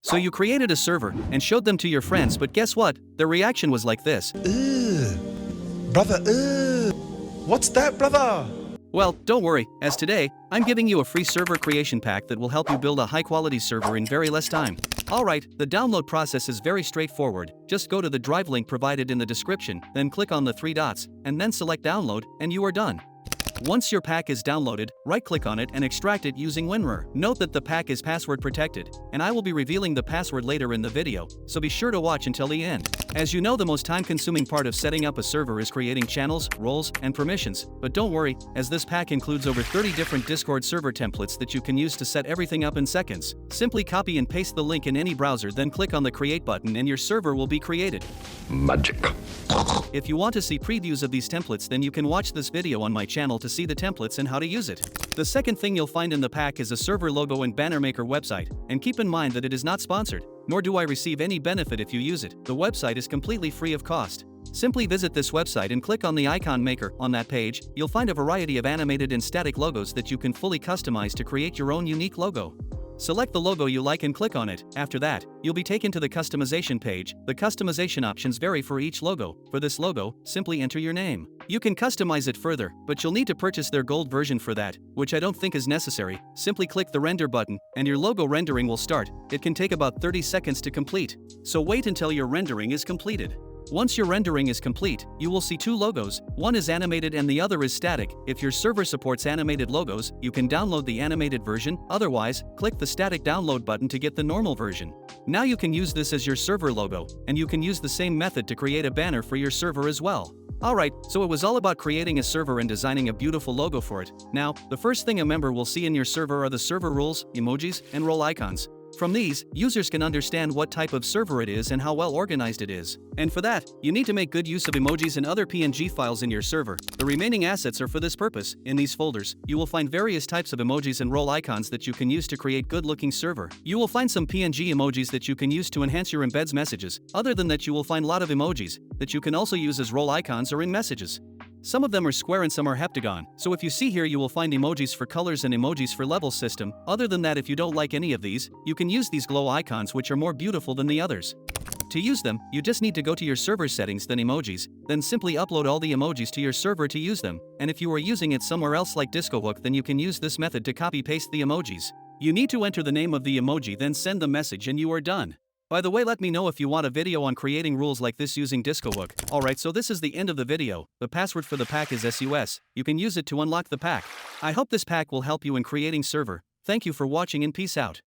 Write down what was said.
So you created a server and showed them to your friends, but guess what? Their reaction was like this. Brother, what's that, brother? Well, don't worry, as today, I'm giving you a free server creation pack that will help you build a high-quality server in very less time. Alright, the download process is very straightforward. Just go to the drive link provided in the description, then click on the three dots, and then select download, and you are done. Once your pack is downloaded, right-click on it and extract it using WinRAR. Note that the pack is password protected, and I will be revealing the password later in the video, so be sure to watch until the end. As you know, the most time-consuming part of setting up a server is creating channels, roles, and permissions, but don't worry, as this pack includes over 30 different Discord server templates that you can use to set everything up in seconds. Simply copy and paste the link in any browser, then click on the create button and your server will be created. Magic. If you want to see previews of these templates, then you can watch this video on my channel to see the templates and how to use it. The second thing you'll find in the pack is a server logo and banner maker website, and keep in mind that it is not sponsored, nor do I receive any benefit if you use it. The website is completely free of cost. Simply visit this website and click on the icon maker. On that page, you'll find a variety of animated and static logos that you can fully customize to create your own unique logo. Select the logo you like and click on it. After that, you'll be taken to the customization page. The customization options vary for each logo. For this logo, simply enter your name. You can customize it further, but you'll need to purchase their gold version for that, which I don't think is necessary. Simply click the render button, and your logo rendering will start. It can take about 30 seconds to complete, so wait until your rendering is completed. Once your rendering is complete, you will see two logos, one is animated and the other is static. If your server supports animated logos, you can download the animated version, otherwise, click the static download button to get the normal version. Now you can use this as your server logo, and you can use the same method to create a banner for your server as well. Alright, so it was all about creating a server and designing a beautiful logo for it. Now, the first thing a member will see in your server are the server rules, emojis, and role icons. From these, users can understand what type of server it is and how well organized it is. And for that, you need to make good use of emojis and other PNG files in your server. The remaining assets are for this purpose. In these folders, you will find various types of emojis and role icons that you can use to create good-looking server. You will find some PNG emojis that you can use to enhance your embeds messages. Other than that, you will find a lot of emojis that you can also use as role icons or in messages. Some of them are square and some are heptagon, so if you see here you will find emojis for colors and emojis for level system. Other than that, if you don't like any of these, you can use these glow icons, which are more beautiful than the others. To use them, you just need to go to your server settings, then emojis, then simply upload all the emojis to your server to use them. And if you are using it somewhere else like DiscoHook, then you can use this method to copy-paste the emojis. You need to enter the name of the emoji, then send the message and you are done. By the way, let me know if you want a video on creating rules like this using DiscoHook. Alright, so this is the end of the video. The password for the pack is SUS. You can use it to unlock the pack. I hope this pack will help you in creating server. Thank you for watching and peace out.